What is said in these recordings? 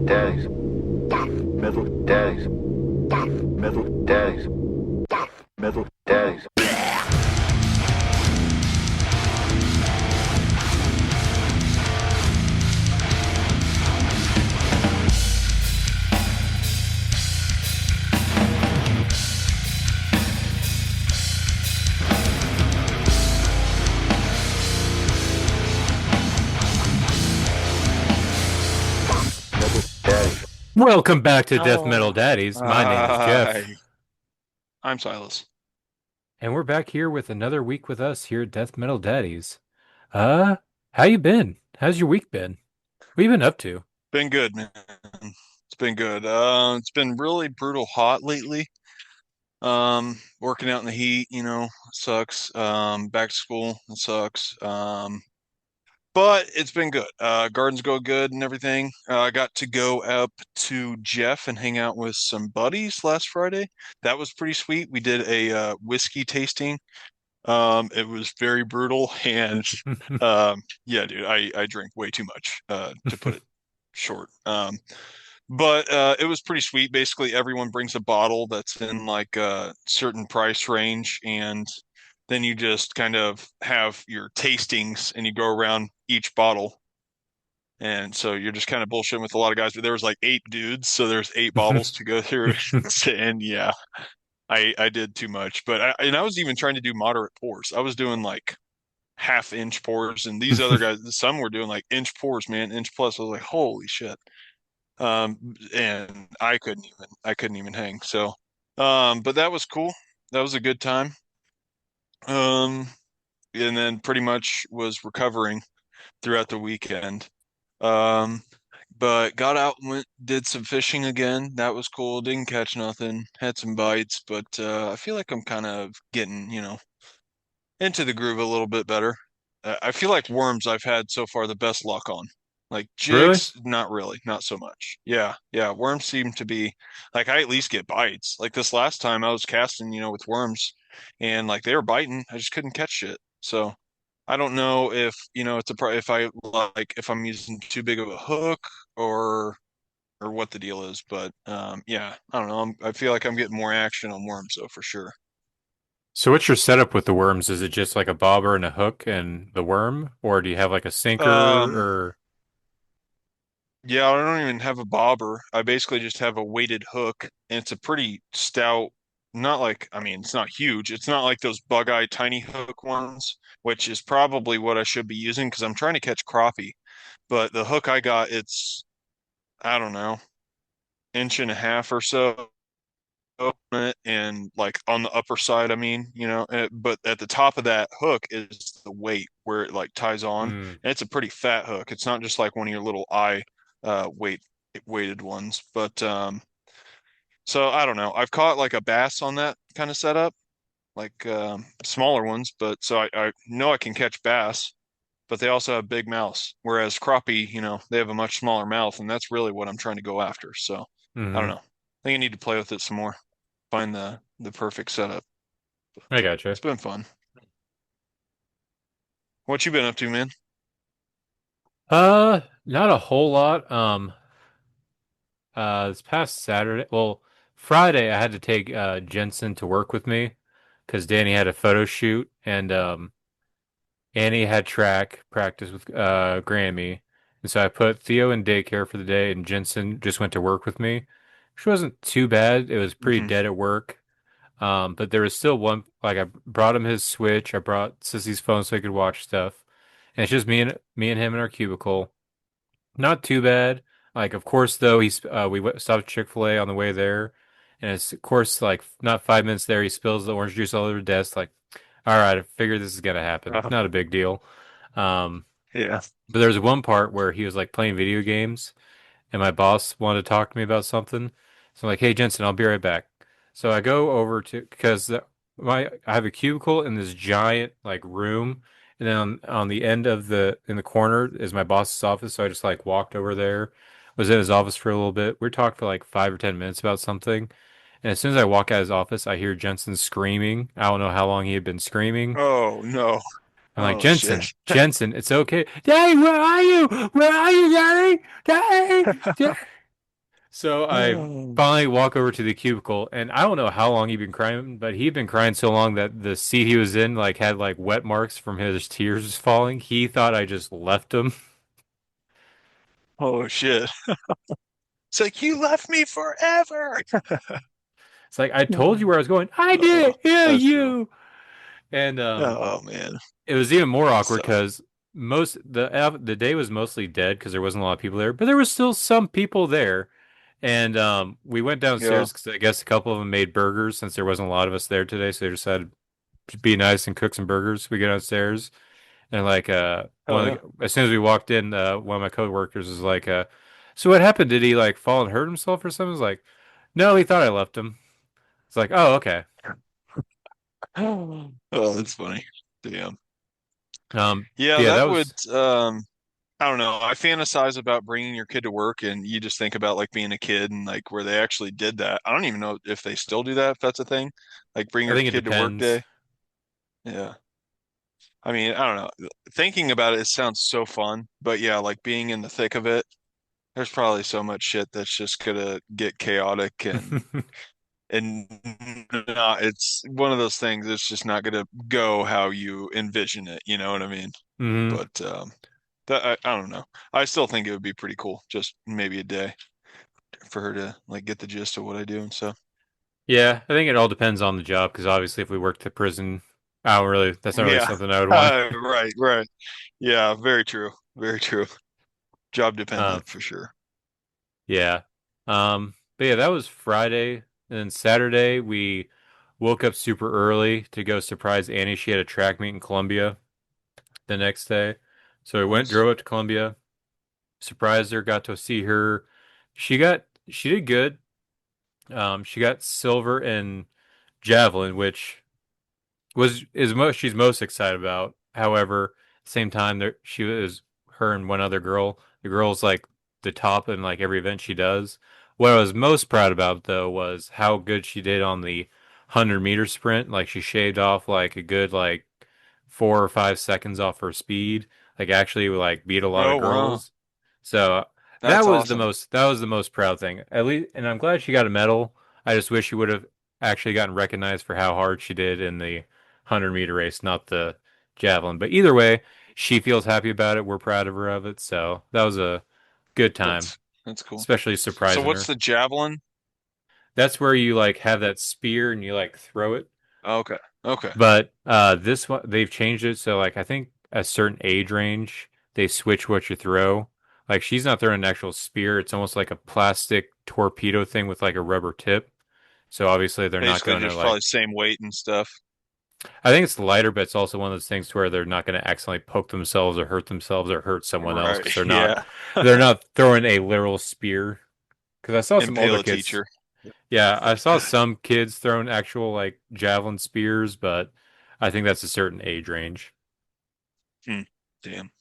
daddies, metal daddies, metal daddies, metal daddies. Welcome back to Death Metal Daddies. My name is Hi, Jeff, I'm Silas. and we're back here with another week with us here at Death Metal Daddies. Uh, how you been? How's your week been? What you been up to? Been good, man. It's been good. It's been really brutal hot lately. Working out in the heat, sucks. Back to school, it sucks. But it's been good. Gardens go good and everything. I got to go up to Jeff and hang out with some buddies last Friday. That was pretty sweet. We did a whiskey tasting. It was very brutal and yeah, dude, I drink way too much, to put it short. But it was pretty sweet. Basically, everyone brings a bottle that's in like a certain price range, and then you just kind of have your tastings and you go around each bottle. And so you're just kind of bullshitting with a lot of guys, but there was like 8 dudes, so there's 8 bottles to go through. And yeah, I did too much, but I was even trying to do moderate pours. I was doing like half-inch pours, and these other guys, some were doing like inch pours, man, inch plus. I was like, holy shit. And I couldn't even hang. So, but that was cool. That was a good time. Um, and then pretty much was recovering throughout the weekend. Um, but got out and did some fishing again. That was cool. Didn't catch nothing. Had some bites, but I feel like I'm kind of getting, into the groove a little bit better. I feel like worms I've had so far the best luck on. Like Really? jigs, not really, not so much. Yeah, yeah, worms seem to be like I at least get bites. Like this last time I was casting, with worms and like they were biting, I just couldn't catch shit. So I don't know if, it's if I like if I'm using too big of a hook or or what the deal is, but yeah, I don't know. I feel like I'm getting more action on worms though for sure. So what's your setup with the worms? Is it just like a bobber and a hook and the worm, or do you have like a sinker Um, or? Yeah, I don't even have a bobber. I basically just have a weighted hook, and it's a pretty stout, not like, I mean, it's not huge. It's not like those bug eye tiny hook ones, which is probably what I should be using because I'm trying to catch crappie. But the hook I got, it's, I don't know, inch and a half or so on it, and like on the upper side, I mean, but at the top of that hook is the weight where it like ties on. Hmm. And it's a pretty fat hook. It's not just like one of your little eye weight weighted ones. But so I don't know. I've caught like a bass on that kind of setup, like smaller ones, but so I know I can catch bass, but they also have big mouths. Whereas crappie, they have a much smaller mouth, and that's really what I'm trying to go after. So I don't Hmm. know. I think I need to play with it some more, find the perfect setup. I gotcha. It's been fun. What you been up to, man? Not a whole lot. This past Saturday, well, Friday, I had to take Jensen to work with me because Danny had a photo shoot, and Annie had track practice with Grammy, and so I put Theo in daycare for the day, and Jensen just went to work with me. Which wasn't too bad. It was pretty Hmm. dead at work. But there was still one, like I brought him his Switch, I brought Sissy's phone so he could watch stuff, and it's just me and him in our cubicle. Not too bad. Like, of course, though, stopped Chick-fil-A on the way there, and it's of course like not 5 minutes there, he spills the orange juice all over the desk. Like, all right, I figured this is gonna happen. Uh, Not a big deal. Um, yeah. but there was one part where he was like playing video games, and my boss wanted to talk to me about something. So I'm like, hey, Jensen, I'll be right back. So I go over to because I have a cubicle in this giant like room, and then on the end of the in the corner is my boss's office. So I just like walked over there, was in his office for a little bit. We talked for like 5 or 10 minutes about something, and as soon as I walk out of his office, I hear Jensen screaming. I don't know how long he had been screaming. Oh no. I'm like, Oh shit. Jensen, it's okay. Daddy, where are you? Where are you, Daddy? Daddy, Daddy. So I finally walk over to the cubicle, and I don't know how long he'd been crying, but he'd been crying so long that the seat he was in like had like wet marks from his tears falling. He thought I just left him. Oh shit. It's like you left me forever. It's like I told you where I was going. I did. Yeah, That's true. you. And Oh man. it was even more That's awkward tough. because the day was mostly dead because there wasn't a lot of people there, but there was still some people there. And we went Yeah. downstairs because I guess a couple of them made burgers since there wasn't a lot of us there today, so they decided to be nice and cook some burgers. We get downstairs and like Oh yeah. as soon as we walked in, one of my coworkers was like, "So what happened? Did he like fall and hurt himself or something?" I was like, "No, he thought I left him." It's like, "Oh, okay." Oh, that's funny. Damn. But Yeah, yeah, that that would was. I don't know. I fantasize about bringing your kid to work and you just think about like being a kid and like where they actually did that. I don't even know if they still do that, if that's a thing. Like bring I your think it kid to work depends. day. Yeah. I mean, I don't know. Thinking about it, it sounds so fun, but yeah, like being in the thick of it, there's probably so much shit that's just gonna get chaotic and not, it's one of those things that's just not gonna go how you envision it, you know what I mean? hmm But that I don't know. I still think it would be pretty cool, just maybe a day for her to like get the gist of what I do and stuff. Yeah, I think it all depends on the job because obviously, if we worked at prison, I don't really. That's not really Yeah. something I would want. Right, right. Yeah, very true. Very true. Job Um, dependent for sure. yeah. But yeah, that was Friday, and then Saturday we woke up super early to go surprise Annie. She had a track meet in Columbia the next day, so we Nice. drove up to Columbia, surprised her, got to see her. She did good. She got silver in javelin, which was is most she's most excited about. However, same time there she was her and one other girl. The girl's like the top in like every event she does. What I was most proud about though was how good she did on the 100-meter sprint. Like she shaved off like a good like 4 or 5 seconds off her speed. Like actually like beat a lot of Oh wow. girls. So That's awesome. that was the most proud thing. At least, and I'm glad she got a medal. I just wish she would have actually gotten recognized for how hard she did in the 100-meter race, not the javelin. But either way, she feels happy about it. We're proud of her of it. So that was a good time, That's cool. especially So surprising what's her. the javelin? That's where you like have that spear and you like throw it. Okay. Okay. But this one they've changed it so like I think a certain age range they switch what you throw. Like she's not throwing an actual spear. It's almost like a plastic torpedo thing with like a rubber tip. So obviously they're not Basically going to just like probably same weight and stuff. I think it's lighter, but it's also one of those things where they're not going to accidentally poke themselves or hurt someone else Right. because Yeah. they're not throwing a literal spear. Because I saw some older Impale a kids. teacher. Yeah, I saw some kids throwing actual like javelin spears, but I think that's a certain age range. Hmm. Damn.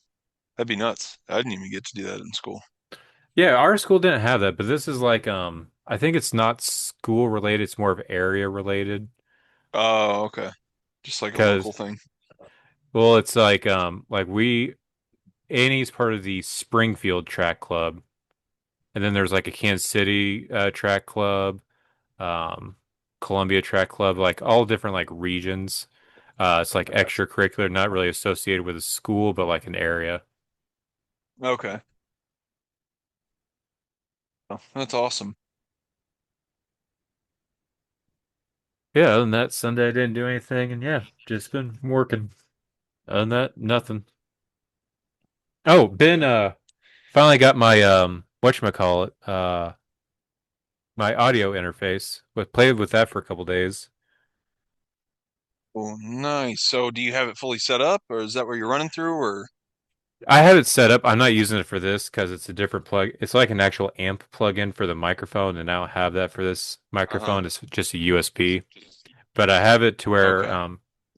That'd be nuts. I didn't even get to do that in school. Yeah, our school didn't have that, but this is like I think it's not school related, it's more of area related. Oh, okay. Just like a local Because thing. well, it's like we Annie's part of the Springfield track club. And then there's like a Kansas City track club, um, Columbia track club, like all different like regions. It's like extracurricular, not really associated with a school, but like an area. Okay. Oh, that's awesome. Yeah, other than that, Sunday I didn't do anything, and yeah, just been working. Other than that, nothing. Oh, Ben, finally got my whatchamacallit, my audio interface. But played with that for a couple days. Oh, nice. So do you have it fully set up or is that where you're running through or I have it set up. I'm not using it for this because it's a different plug. It's like an actual amp plug-in for the microphone, and I don't have that for this uh-huh. microphone. It's just a USB. But I have it to where Okay.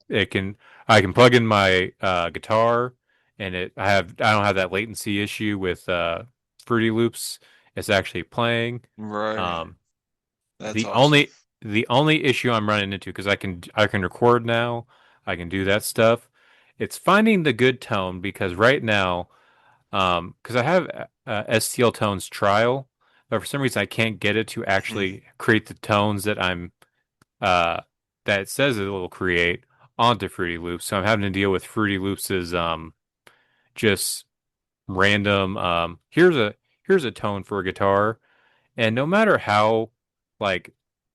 it can I can plug in my guitar, and I don't have that latency issue with Fruity Loops. It's actually playing. Right. Um, That's the awesome. only the only issue I'm running into because I can record now, I can do that stuff. It's finding the good tone because right now. Because I have STL Tones trial. but for some reason I can't get it to Mhm. actually create the tones that I'm uh that it says it will create onto Fruity Loops. So I'm having to deal with Fruity Loops' just random here's a tone for a guitar, and no matter how like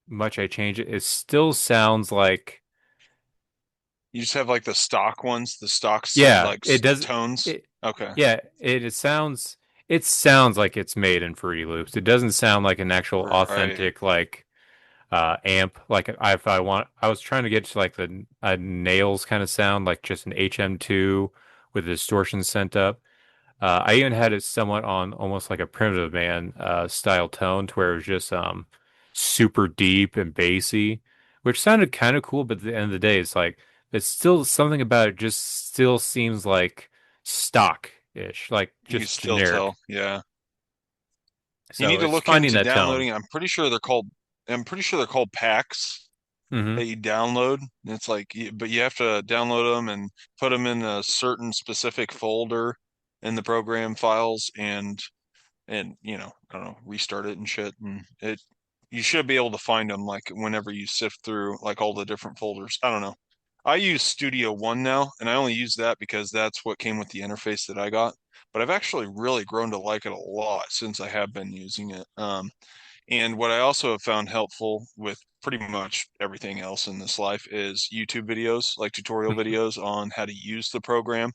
much I change it, it still sounds like You just have like the stock ones, the stock yeah, like it does tones. it Okay. yeah, it sounds like it's made in Fruity Loops. It doesn't sound like an actual Right. authentic like amp. Like if I want, I was trying to get to like the nails kind of sound, like just an HM2 with the distortion sent up. I even had it somewhat on almost like a Primitive Man style tone to where it was just super deep and bassy, which sounded kind of cool, but at the end of the day, it's like it's still something about it just still seems like stock-ish, like You can just still tell. generic. Yeah. You So need to it's look finding into that tone. downloading. I'm pretty sure they're called packs Hmm. that you download. It's like, but you have to download them and put them in a certain specific folder in the program files, and I don't know, restart it and shit, and it you should be able to find them like whenever you sift through like all the different folders. I don't know. I use Studio One now, and I only use that because that's what came with the interface that I got. But I've actually really grown to like it a lot since I have been using it. And what I also have found helpful with pretty much everything else in this life is YouTube videos, like tutorial videos on how to use the program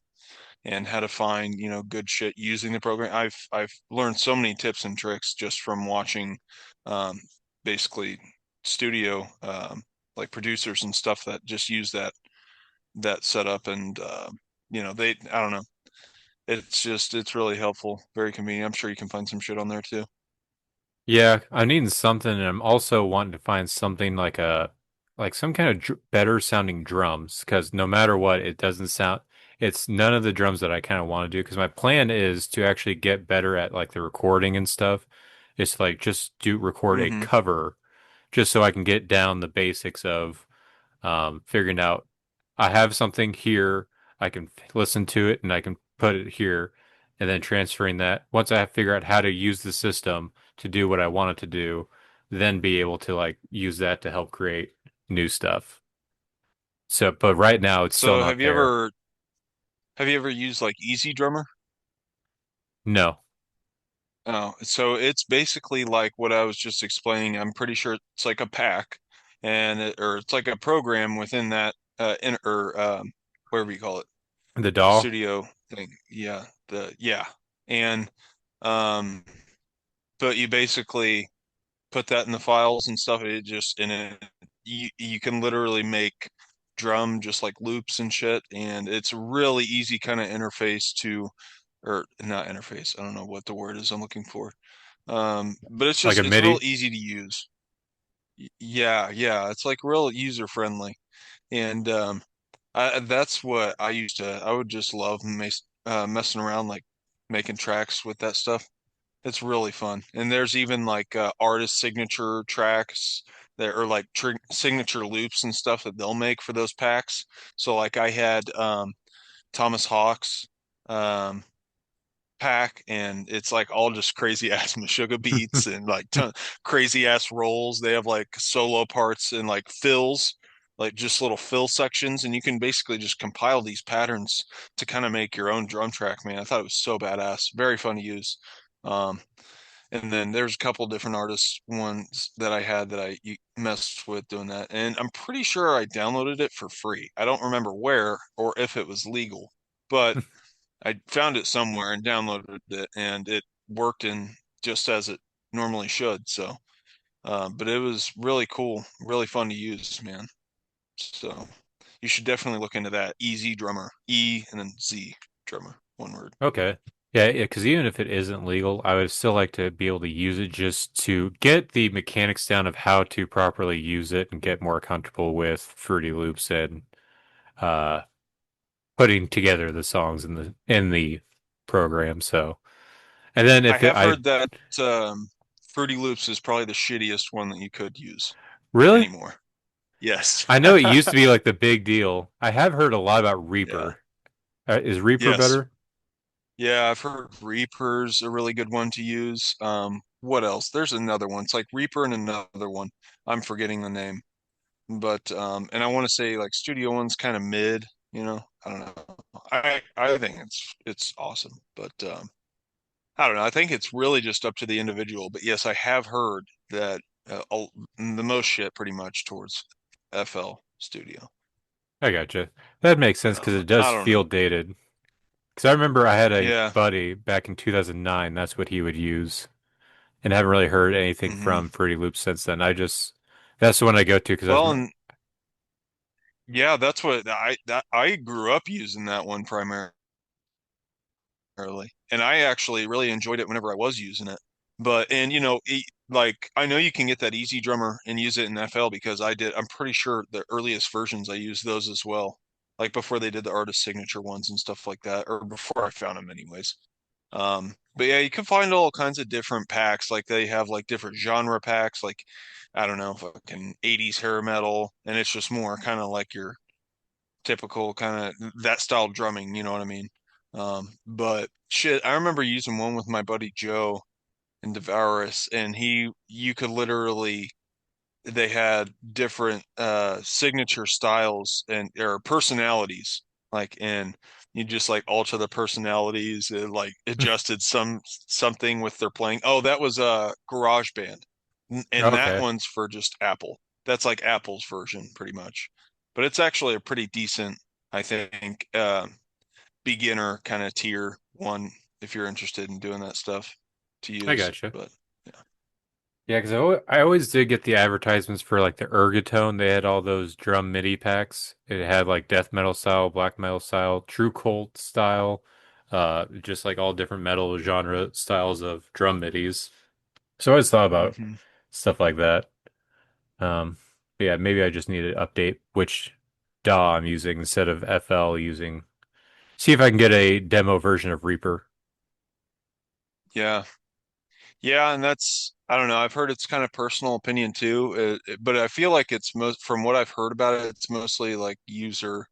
and how to find, good shit using the program. I've learned so many tips and tricks just from watching um, basically studio like producers and stuff that just use that setup, and they I don't know. It's really helpful, very convenient. I'm sure you can find some shit on there too. Yeah, I'm needing something, and I'm also wanting to find something like like some kind of better sounding drums, because no matter what, it doesn't sound. It's none of the drums that I kind of want to do, because my plan is to actually get better at like the recording and stuff. It's like just do record a Hmm. cover, just so I can get down the basics of figuring out I have something here, I can listen to it and I can put it here, and then transferring that. Once I figure out how to use the system to do what I want it to do, then be able to like use that to help create new stuff. So, but right now it's still So not there. have you ever used like Easy Drummer? No, Oh, so it's basically like what I was just explaining. I'm pretty sure it's like a pack, or it's like a program within that or whatever you call it, the DAW. studio thing. Yeah, and um, but you basically put that in the files and stuff. It just and it, you can literally make drum just like loops and shit, and it's a really easy kind of interface to, or not interface. I don't know what the word is I'm looking for. But Like a it's real MIDI. easy to use. Yeah, it's like real user friendly. And that's what I would just love messing around, like making tracks with that stuff. It's really fun. And there's even like artist signature tracks that are like tr signature loops and stuff that they'll make for those packs. So like I had Thomas Hawk's um pack, and it's like all just crazy ass Meshuggah beats and like crazy ass rolls. They have like solo parts and like fills, like just little fill sections, and you can basically just compile these patterns to kind of make your own drum track, man. I thought it was so badass, very fun to use. um and then there's a couple different artists ones that I had that messed with doing that, and I'm pretty sure I downloaded it for free. I don't remember where or if it was legal, but I found it somewhere and downloaded it, and it worked in just as it normally should. So, but it was really cool, really fun to use, man. So you should definitely look into that. Easy Drummer, E and then Z Drummer, one word. Okay. Yeah, because even if it isn't legal, I would still like to be able to use it just to get the mechanics down of how to properly use it and get more comfortable with Fruity Loops and uh putting together the songs in the program. So, and then I if it, have I heard that Fruity Loops is probably the shittiest one that you could use really, anymore. Yes. I know it used to be like the big deal. I have heard a lot about Yeah. Reaper. Is Reaper Yes. better? Yeah, I've heard Reaper's a really good one to use. what else? There's another one. It's like Reaper and another one. I'm forgetting the name. But and I want to say like Studio One's kind of mid, you know. I don't know. I think it's awesome, but I don't know. I think it's really just up to the individual. But yes, I have heard that the most shit pretty much towards FL Studio. I gotcha. That makes sense because it does I don't feel know. dated. Because I remember I had a Yeah. buddy back in 2009. That's what he would use, and I haven't really heard anything Hmm. from Fruity Loops since then. That's the one I go to because Well, and yeah, that's what I grew up using that one primarily. And I actually really enjoyed it whenever I was using it. But and you know, like I know you can get that Easy Drummer and use it in FL because I did. I'm pretty sure the earliest versions I used those as well, like before they did the artist signature ones and stuff like that, or before I found them anyways. But yeah, you can find all kinds of different packs. Like they have like different genre packs, like I don't know, fucking 80s hair metal, and it's just more kind of like your typical kind of that style drumming, you know what I mean? But shit, I remember using one with my buddy Joe in Devourus, and you could literally, they had different signature styles and or personalities, like, and you just like alter the personalities, and like adjusted something with their playing. Oh, that was a Garage Band, and that okay. one's for just Apple. That's like Apple's version, pretty much. But it's actually a pretty decent, I think, beginner kind of tier one if you're interested in doing that stuff to I use. gotcha. But yeah. Yeah, because I always did get the advertisements for like the Ergotone. They had all those drum MIDI packs. It had like death metal style, black metal style, true cult style, just like all different metal genre styles of drum MIDIs. So I always thought about Hmm. stuff like that. But yeah, maybe I just need to update which DAW I'm using instead of FL using. See if I can get a demo version of Reaper. Yeah. Yeah, and that's, I don't know. I've heard it's kind of personal opinion too, but I feel like it's most, from what I've heard about it, it's mostly like user.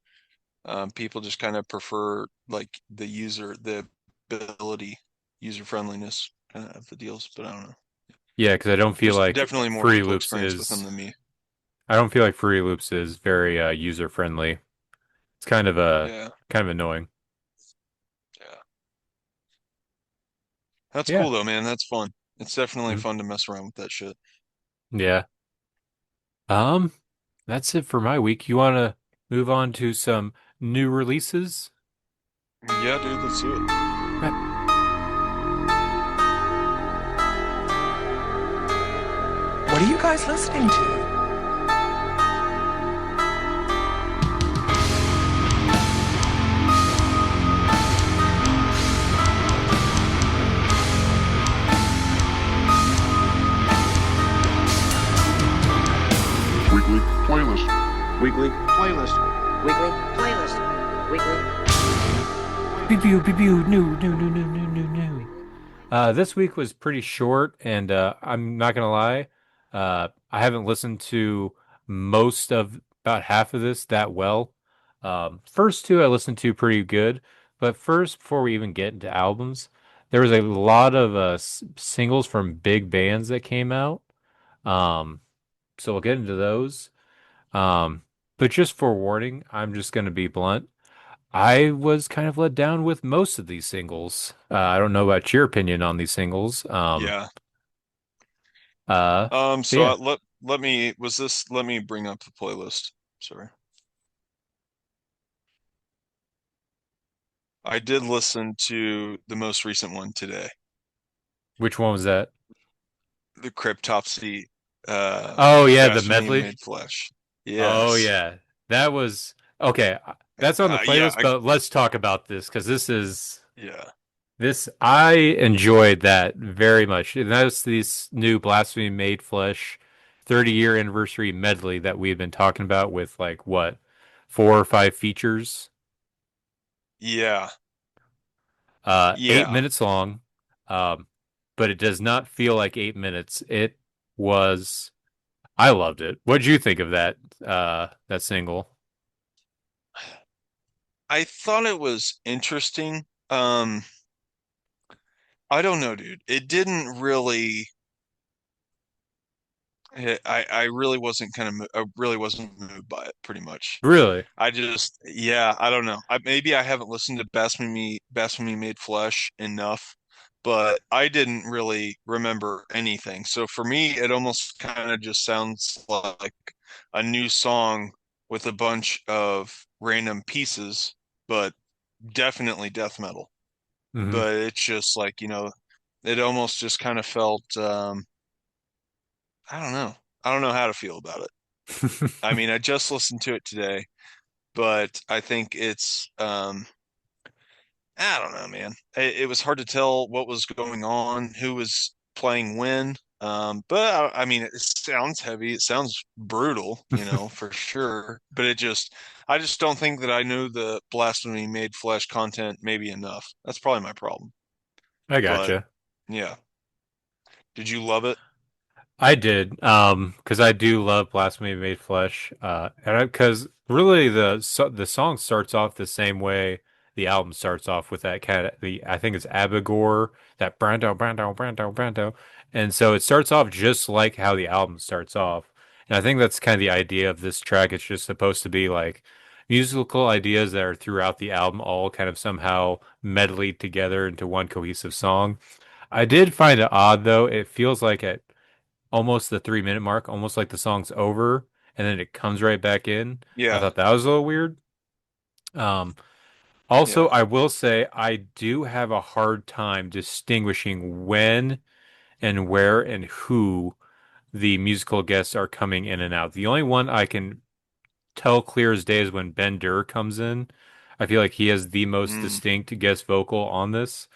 People just kind of prefer like the ability, user friendliness kind of the deals. But I don't know. Yeah, because Just definitely more people experience with them than me. I don't feel like Fruity Loops is very user friendly. It's Yeah, kind of annoying. yeah. That's Yeah. cool though, man. That's fun. It's definitely Mhm. fun to mess around with that shit. Yeah. Um, that's it for my week. You want to move on to some new releases? Yeah, dude, let's do it. Right. What are you guys listening to? Weekly playlist. Weekly playlist. Weekly playlist. Weekly. Pew pew pew new. This week was pretty short, and I'm not gonna lie, I haven't listened to most of about half of this that well. First two I listened to pretty good, but first, before we even get into albums, there was a lot of singles from big bands that came out. Um, so we'll get into those. Um, but just for warning, I'm just gonna be blunt. I was kind of let down with most of these singles. I don't know about your opinion on these singles. Yeah. Uh, but So yeah, let me let me bring up the playlist. Sorry. I did listen to the most recent one today, which one was that? the Cryptopsy Oh yeah, the Blasphemy medley. Made Flesh. Oh Yes. yeah, that was okay. That's on the Yeah, playlist, but let's talk about this because yeah. this I enjoyed that very much. And that's this new Blasphemy Made Flesh 30-year anniversary medley that we've been talking about with like what, 4 or 5 features. Yeah. 8 minutes long, um, but it does not feel like 8 minutes. It was. I loved it. What did you think of that single? I thought it was interesting. I don't know, dude. It didn't really. I really wasn't I really wasn't moved by it pretty much. Really? Yeah, I don't know. Maybe I haven't listened to Blasphemy Made Flesh enough, but I didn't really remember anything. So for me, it almost kind of just sounds like a new song with a bunch of random pieces, but definitely death metal. Hmm. But it's just like, it almost just kind of felt, I don't know. I don't know how to feel about it. I mean, I just listened to it today, but I think I don't know, man. It was hard to tell what was going on, who was playing when. But I mean, it sounds heavy. It sounds brutal, for sure. But I just don't think that I knew the Blasphemy Made Flesh content maybe enough. That's probably my problem. I But gotcha. yeah, did you love it? I did, because I do love Blasphemy Made Flesh, and because really the song starts off the same way the album starts off with that kind of the I think it's Abigor, that Brando, and so it starts off just like how the album starts off, and I think that's kind of the idea of this track. It's just supposed to be like musical ideas that are throughout the album, all kind of somehow medleyed together into one cohesive song. I did find it odd though. It feels like at almost the 3 minute mark, almost like the song's over and then it comes right back in. I Yeah, thought that was a little weird. Um, Also, yeah. I will say I do have a hard time distinguishing when and where and who the musical guests are coming in and out. The only one I can tell clear as day is when Ben Durr comes in. I feel like he has the most Mm, distinct guest vocal on this,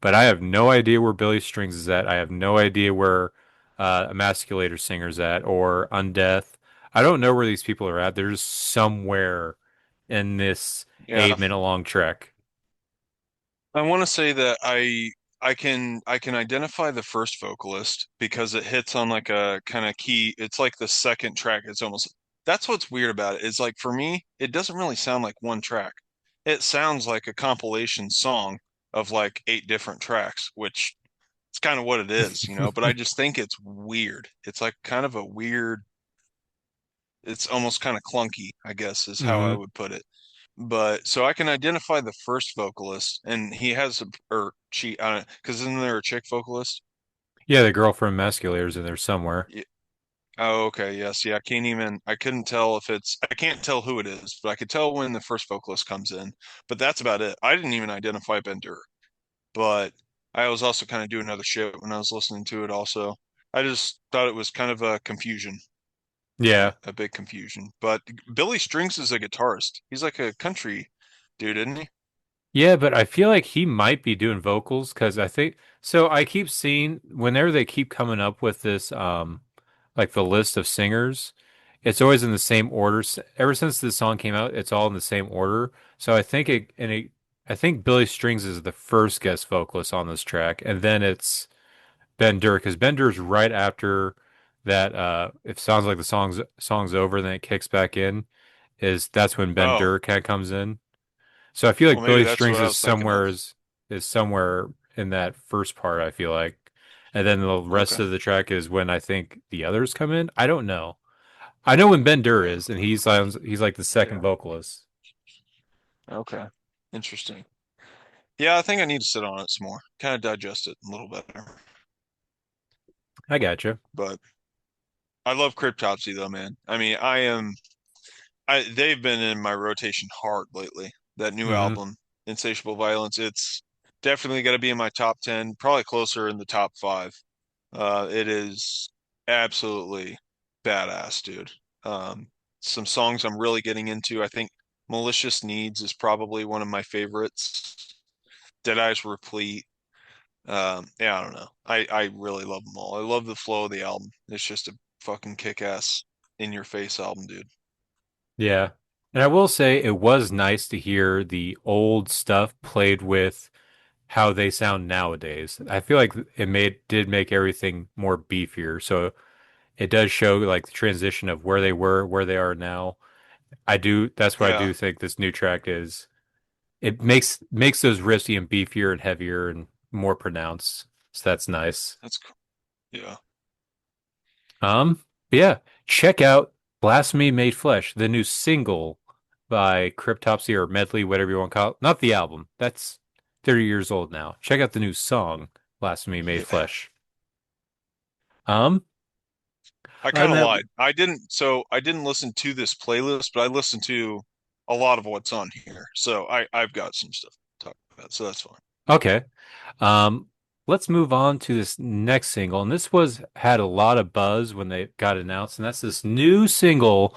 but I have no idea where Billy Strings is at. I have no idea where Emasculator Singer's at or Undeath. I don't know where these people are at. They're just somewhere in this yeah. 8 minute long trek. I want to say that I can identify the first vocalist because it hits on like a kind of key. It's like the second track. It's almost That's what's weird about it. Is like for me, it doesn't really sound like one track. It sounds like a compilation song of like 8 different tracks, which it's kind of what it is. But I just think it's weird. It's like kind of a weird, it's almost kind of clunky, I guess is how I Hmm. would put it. But so I can identify the first vocalist, and he has a or she, I don't, because isn't there a chick vocalist? Yeah, the girl from Emasculators in there somewhere. Yeah. Oh, okay, yes, yeah. I couldn't tell I can't tell who it is, but I could tell when the first vocalist comes in. But that's about it. I didn't even identify Bender, but I was also kind of doing other shit when I was listening to it. Also, I just thought it was kind of a confusion, Yeah. a big confusion. But Billy Strings is a guitarist. He's like a country dude, isn't he? Yeah, but I feel like he might be doing vocals because I think so. I keep seeing whenever they keep coming up with this, like the list of singers, it's always in the same order. Ever since this song came out, it's all in the same order. So I think Billy Strings is the first guest vocalist on this track, and then it's Ben Durr because Ben Durr's right after that. It sounds like the song's over, then it kicks back in. That's when Ben Oh, Durr kind of comes in. So I feel well, like maybe Billy that's Strings what I was thinking of. is somewhere in that first part, I feel like. And then the rest Okay. of the track is when I think the others come in. I don't know. I know when Ben Durr Yeah. is, and he's like the second Yeah. vocalist. Okay. Interesting. Yeah, I think I need to sit on it some more, kind of digest it a little better. I gotcha. But I love Cryptopsy though, man. I mean, they've been in my rotation hard lately. That new Hmm. album, Insatiable Violence, it's definitely got to be in my top 10, probably closer in the top 5. It is absolutely badass, dude. Um, some songs I'm really getting into. I think Malicious Needs is probably one of my favorites. Dead Eyes Replete. Yeah, I don't know. I really love them all. I love the flow of the album. It's just a fucking kick-ass in your face album, dude. Yeah. And I will say it was nice to hear the old stuff played with how they sound nowadays. I feel like it did make everything more beefier. So it does show like the transition of where they were, where they are now. That's what I Yeah, do think this new track is. It makes those riffs even beefier and heavier and more pronounced. So that's nice. that's cool. Yeah. Um, But yeah, check out Blasphemy Made Flesh, the new single by Cryptopsy or Medley, whatever you want to call it. Not the album. That's 30 years old now. Check out the new song, Blasphemy Made Yeah. Flesh. Um, I and kind of that lied. I didn't listen to this playlist, but I listened to a lot of what's on here. So I've got some stuff to talk about. So that's fine. okay. Um, let's move on to this next single, and this was had a lot of buzz when they got announced, and that's this new single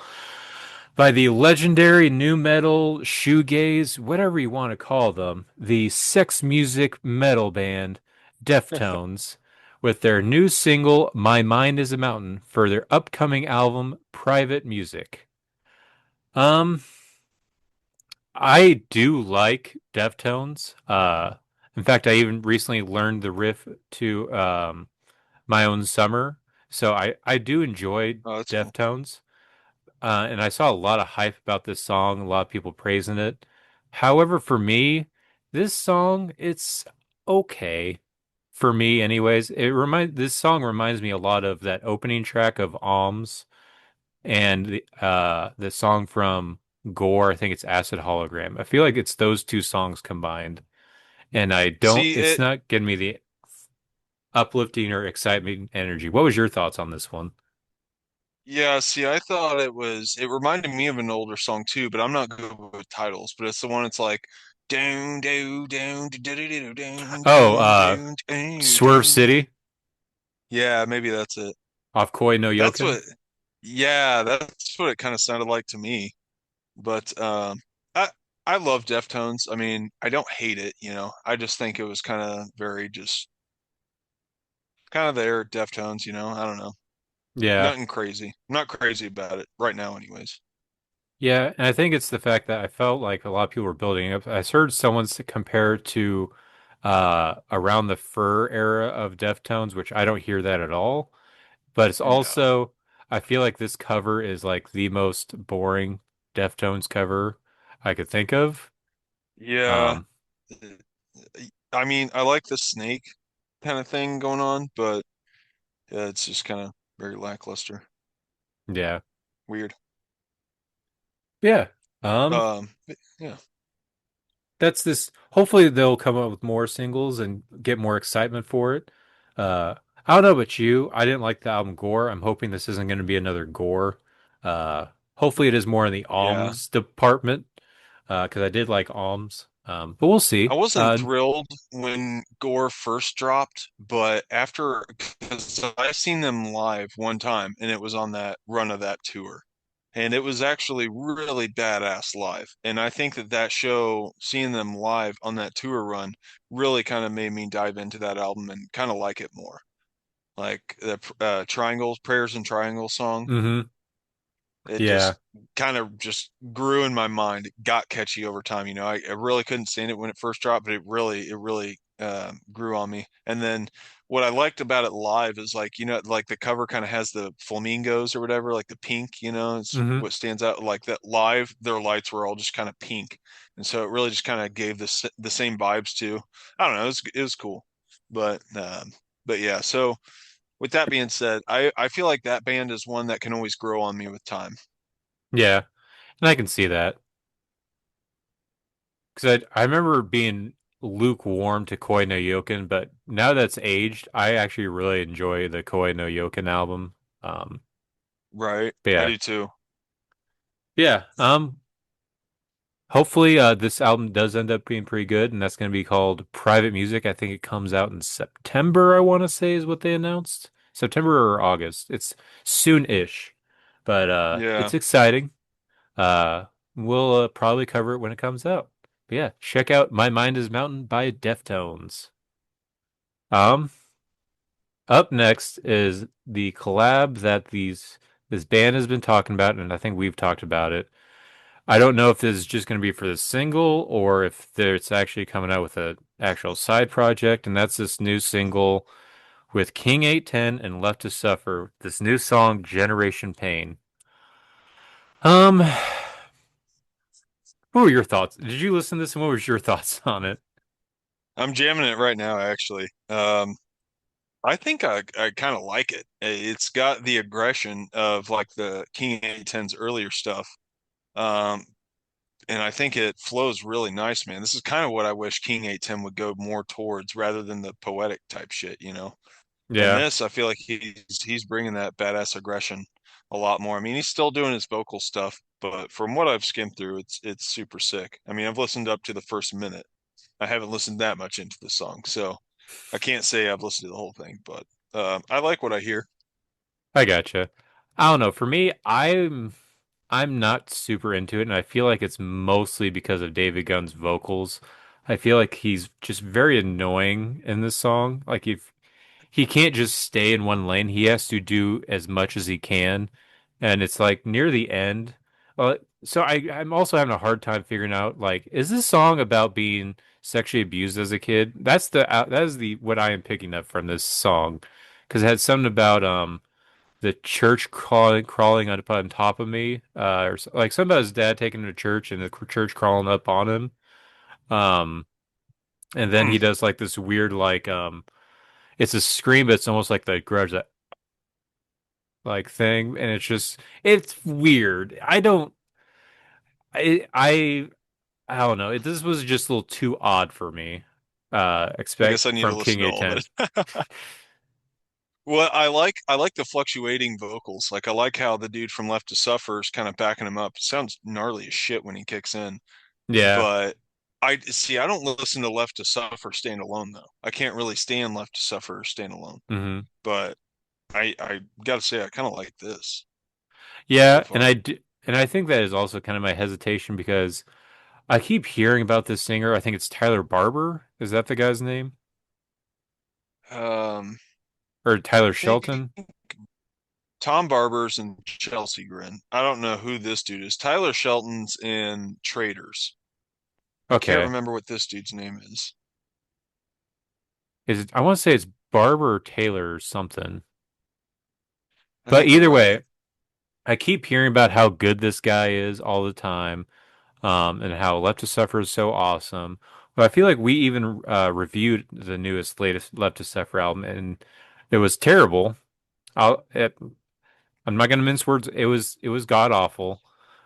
by the legendary new metal, shoegaze, whatever you want to call them, the sex music metal band Deftones, with their new single "My Mind Is a Mountain" for their upcoming album Private Music. Um, I do like Deftones. In fact, I even recently learned the riff to My Own Summer. So I do enjoy Oh, that's cool. Deftones. And I saw a lot of hype about this song, a lot of people praising it. However, for me, this song, it's okay. For me, anyways. This song reminds me a lot of that opening track of Alms and the song from Gore, I think it's Acid Hologram. I feel like it's those two songs combined. And See it's it. not getting me the uplifting or excitement energy. What was your thoughts on this one? Yeah, see, I thought it reminded me of an older song too, but I'm not good with titles. But it's the one it's like down, down, down, down, down, Oh, down, down, down, Swerve down. City Yeah, maybe that's it. off Koi no That's Yoken. what, yeah, that's what it kind of sounded like to me. But I I love Deftones. I mean, I don't hate it, you know. I just think it was kind of very just kind of there, Deftones, you know. I don't know. Yeah. Nothing crazy. I'm not crazy about it right now, anyways. Yeah, and I think it's the fact that I felt like a lot of people were building up. I heard someone compare it to around the Fur era of Deftones, which I don't hear that at all. But it's No. also I feel like this cover is like the most boring Deftones cover I could think of. Yeah. Um, I mean, I like the snake kind of thing going on, but yeah, it's just kind of very lackluster. yeah. Weird. Yeah. Um, Yeah. that's this. Hopefully they'll come up with more singles and get more excitement for it. I don't know about you. I didn't like the album Gore. I'm hoping this isn't going to be another Gore. Hopefully it is more in the Yeah. Alms department. Because I did like Alms. But we'll I see. wasn't thrilled when Gore first dropped, but after, because I seen them live one time and it was on that run of that tour. And it was actually really badass live. And I think that that show, seeing them live on that tour run, really kind of made me dive into that album and kind of like it more. Like the Triangles, Prayers and Triangles song. hmm It Yeah. just kind of just grew in my mind. It got catchy over time. You know, I really couldn't stand it when it first dropped, but it really grew on me. And then what I liked about it live is like, you know, like the cover kind of has the flamingos or whatever, like the pink, you know, it's hmm what stands out. Like that live, their lights were all just kind of pink. And so it really just kind of gave the same vibes too. I don't know, it was cool. But yeah, so with that being said, I feel like that band is one that can always grow on me with time. Yeah. And I can see that. Because I remember being lukewarm to Koi no Yoken, but now that's aged, I actually really enjoy the Koi no Yoken album. Um, Right. but I yeah. do too. Yeah. Hopefully this album does end up being pretty good, and that's going to be called Private Music. I think it comes out in September, I want to say is what they announced. September or August. It's soon-ish. But Yeah. it's exciting. Uh we'll probably cover it when it comes out. But yeah, check out My Mind is Mountain by Deftones. Um Up next is the collab that this band has been talking about, and I think we've talked about it. I don't know if this is just going to be for the single or if it's actually coming out with an actual side project, and that's this new single with King 810 and Left to Suffer, this new song Generation Pain. Um, what were your thoughts? Did you listen to this and what was your thoughts on it? I'm jamming it right now, actually. I think I kind of like it. It's got the aggression of like the King 810's earlier stuff. Um, and I think it flows really nice, man. This is kind of what I wish King 810 would go more towards rather than the poetic type shit, you know. And Yeah, this, I feel like he's bringing that badass aggression a lot more. I mean, he's still doing his vocal stuff, but from what I've skimmed through, it's super sick. I mean, I've listened up to the first minute. I haven't listened that much into the song, so I can't say I've listened to the whole thing, but I like what I hear. I gotcha. I don't know. For me, I'm not super into it, and I feel like it's mostly because of David Gunn's vocals. I feel like he's just very annoying in this song. Like if he can't just stay in one lane, he has to do as much as he can, and it's like near the end. So I'm also having a hard time figuring out like, is this song about being sexually abused as a kid? That is the what I am picking up from this song, because it had something about the church crawling up on top of me, like something about his dad taking him to church and the church crawling up on him. Um, and then Hmm. he does like this weird it's a scream, but it's almost like the grudge that like thing, and it's weird. I I don't know. This was just a little too odd for me. I guess I Expect need to from King listen to all of A10. it. Well, I like the fluctuating vocals. Like I like how the dude from Left to Suffer is kind of backing him up. It sounds gnarly as shit when he kicks in. Yeah. But I see I don't listen to Left to Suffer stand alone though. I can't really stand Left to Suffer stand alone. Hmm. But I gotta say I kind of like this so Yeah, and far. I think that is also kind of my hesitation because I keep hearing about this singer. I think it's Tyler Barber. Is that the guy's name? Um, Or Tyler I think Shelton? Tom Barber's and Chelsea Grin. I don't know who this dude is. Tyler Shelton's in Traders. I can't Okay. remember what this dude's name is. I want to say it's Barber or Taylor or something. I But think you're either right. way, I keep hearing about how good this guy is all the time, and how Left to Suffer is so awesome. But I feel like we even reviewed the latest Left to Suffer album, and it was terrible. I'll, it, I'm not gonna mince words. It was god awful.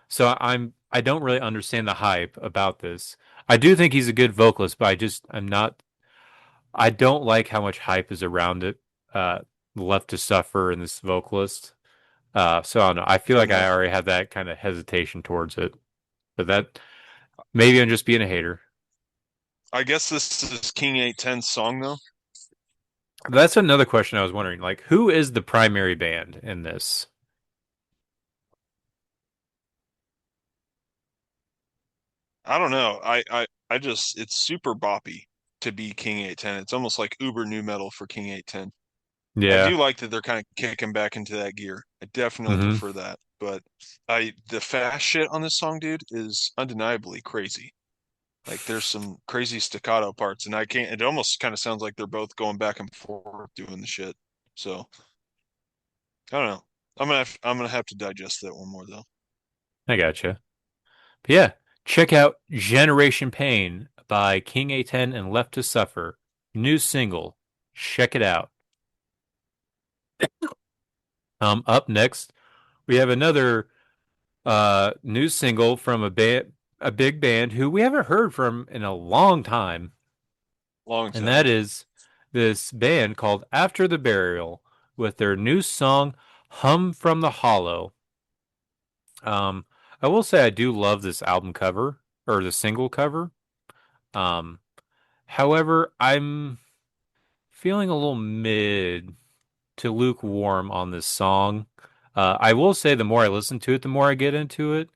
So I don't really understand the hype about this. I do think he's a good vocalist, but I don't like how much hype is around it. Uh, Left to Suffer and this vocalist. So I don't know. I feel Fair like I enough. already have that kind of hesitation towards it. But that maybe I'm just being a hater. I guess this is King 810's song though. That's another question I was wondering. Like, who is the primary band in this? I don't know. I just it's super boppy to be King 810. It's almost like Uber new metal for King 810. I Yeah. do like that they're kind of kicking back into that gear. I definitely Hmm. prefer that. But I the fast shit on this song, dude, is undeniably crazy. Like there's some crazy staccato parts, and I can't. It almost kind of sounds like they're both going back and forth doing the shit. So I don't know. I'm gonna have to digest that one more though. I gotcha. But yeah, check out Generation Pain by King A10 and Left to Suffer. New single. Check it out. Up next, we have another new single from a big band who we haven't heard from in a long time, Long and that time. is this band called After the Burial with their new song Hum from the Hollow. Um, I will say I do love this album cover or the single cover. Um, However, I'm feeling a little mid to lukewarm on this song. I will say the more I listen to it, the more I get into it.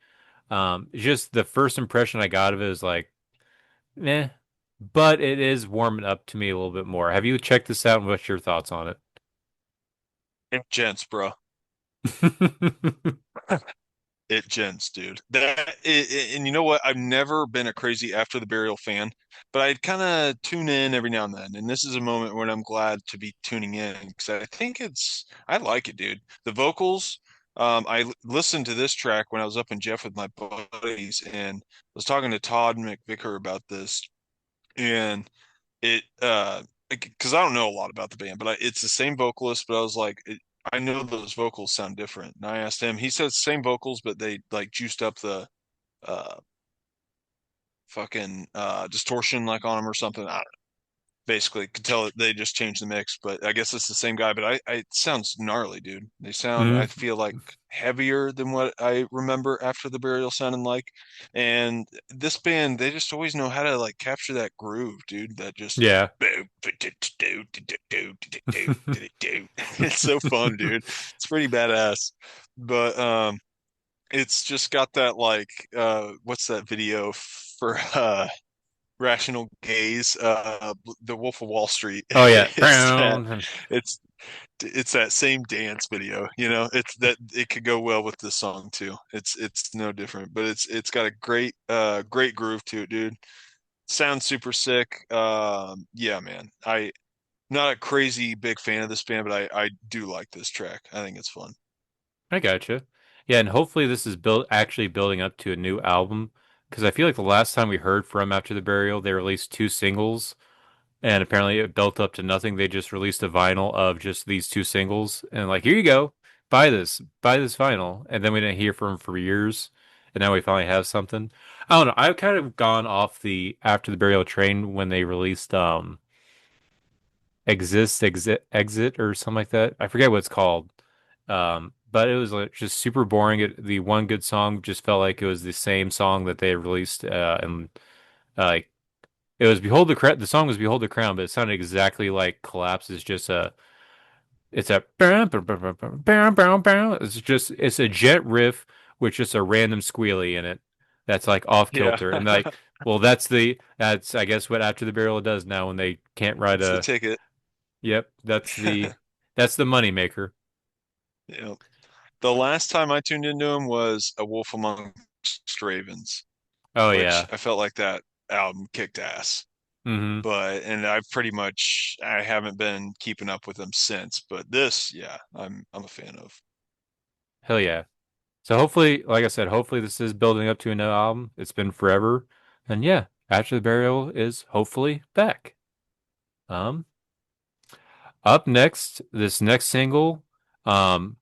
Just the first impression I got of it is like, eh, but it is warming up to me a little bit more. Have you checked this out and what's your thoughts on Gents, bro. it? It gents, dude. And you know what? I've never been a crazy After the Burial fan, but I kind of tune in every now and then. And this is a moment when I'm glad to be tuning in because I think I like it, dude. The vocals, listened to this track when I was up in Jeff with my buddies and was talking to Todd McVicker about this. And it because I don't know a lot about the band, but it's the same vocalist. But I was like, I know those vocals sound different. And I asked him. He says same vocals, but they like juiced up the uh fucking distortion like on them or something. I don't know. Basically, could tell that they just changed the mix, but I guess it's the same guy. But it sounds gnarly, dude. They sound, I Mhm. feel like, heavier than what I remember After the Burial sounding like. And this band, they just always know how to like capture that groove, dude. That just Yeah. it's so fun, dude. It's pretty badass. But it's just got that like what's that video for Rational Gaze, the Wolf of Wall Street. Oh yeah. It's that it's it's that same dance video, you know. It's that it could go well with this song too. It's no different, but it's got a great groove to it, dude. Sounds super sick. Yeah, man. I not a crazy big fan of this band, but I do like this track. I think it's fun. I gotcha. Yeah, and hopefully this is actually building up to a new album because I feel like the last time we heard from After the Burial, they released two singles, and apparently it built up to nothing. They just released a vinyl of just these two singles, and like, here you go, buy this vinyl, and then we didn't hear from them for years, and now we finally have something. I don't know. I've kind of gone off the After the Burial train when they released Exit or something like that. I forget what it's called. But it was like just super boring. The one good song just felt like it was the same song that they released, and like it was Behold the Crown. The song was Behold the Crown, but it sounded exactly like Collapse. Is just it's a it's a jet riff with just a random squealy in it that's like off Yeah, kilter, and like, well, that's I guess what After the Burial does now when they can't write it's the a. ticket. Yep, that's the money maker. Yeah. The last time I tuned into him was A Wolf Amongst Ravens, Oh which yeah. I felt like that album kicked ass. Hmm. But and I haven't been keeping up with them since. But this, yeah, I'm a fan of. Hell yeah. So hopefully, like I said, hopefully this is building up to a new album. It's been forever. And yeah, After the Burial is hopefully back. Um, Up next, this next single, um,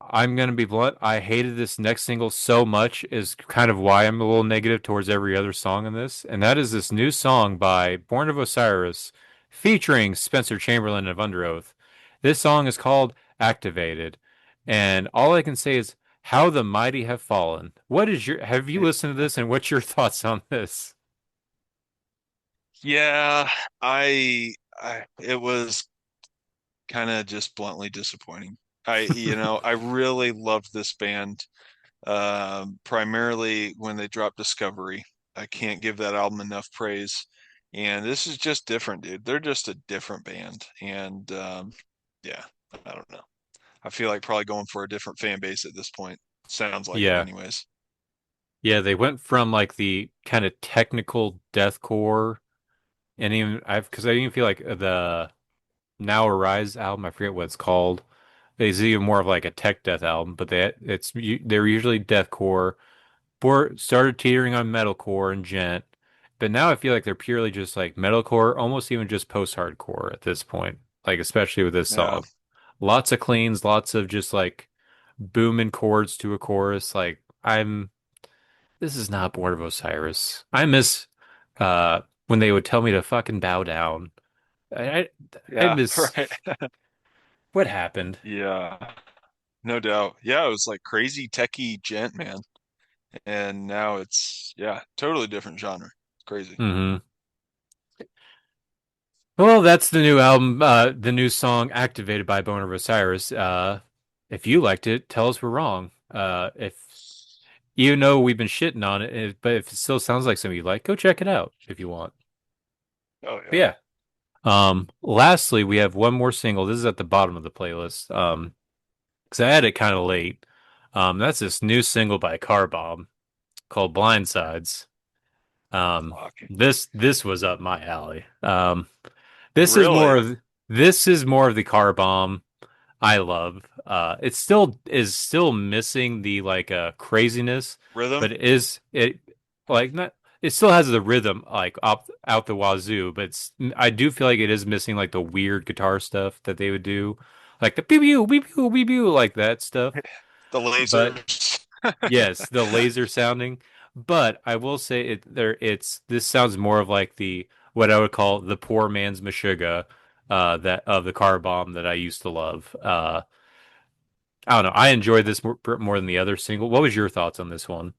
I'm gonna be blunt. I hated this next single so much is kind of why I'm a little negative towards every other song in this, and that is this new song by Born of Osiris, featuring Spencer Chamberlain of Under Oath. This song is called Activated, and all I can say is how the mighty have fallen. Have you listened to this, and what's your thoughts on this? Yeah, I it was kind of just bluntly disappointing. I really loved this band. Primarily when they dropped Discovery. I can't give that album enough praise. And this is just different, dude. They're just a different band. And yeah, I don't know. I feel like probably going for a different fan base at this point. Sounds like it Yeah. anyways. Yeah, they went from like the kind of technical deathcore, and even because I even feel like the Now Arise album, I forget what it's called. It's even more of like a tech death album, but they're usually deathcore. Started teetering on metalcore and gent, but now I feel like they're purely just like metalcore, almost even just post-hardcore at this point. Like especially with this Yeah. song, lots of cleans, lots of just like booming chords to a chorus. Like this is not Born of Osiris. I miss when they would tell me to fucking bow down. I I Yeah, miss right. what happened. Yeah, no doubt. Yeah, it was like crazy techie gent, man. And now it's yeah, totally different genre. It's crazy. Hmm. Well, that's the new album, the new song activated by Boner of Osiris. If you liked it, tell us we're wrong. If you know we've been shitting on it, but if it still sounds like something you like, go check it out if you want. Oh But yeah. yeah. Lastly, we have one more single. This is at the bottom of the playlist. Because I had it kind of late. That's this new single by Car Bomb called Blindsides. Fuck. This was up my alley. This is Really? this is more of the Car Bomb I love. It still missing the like craziness, Rhythm? but it is it like not it still has the rhythm like up out the wazoo, but I do feel like it is missing like the weird guitar stuff that they would do, like the pew pew pew pew pew pew like that stuff. The But lasers. yes, the laser sounding. But I will say it's this sounds more of like the what I would call the poor man's Meshuggah, that of the car bomb that I used to love. I don't know. I enjoyed this more than the other single. What was your thoughts on this one?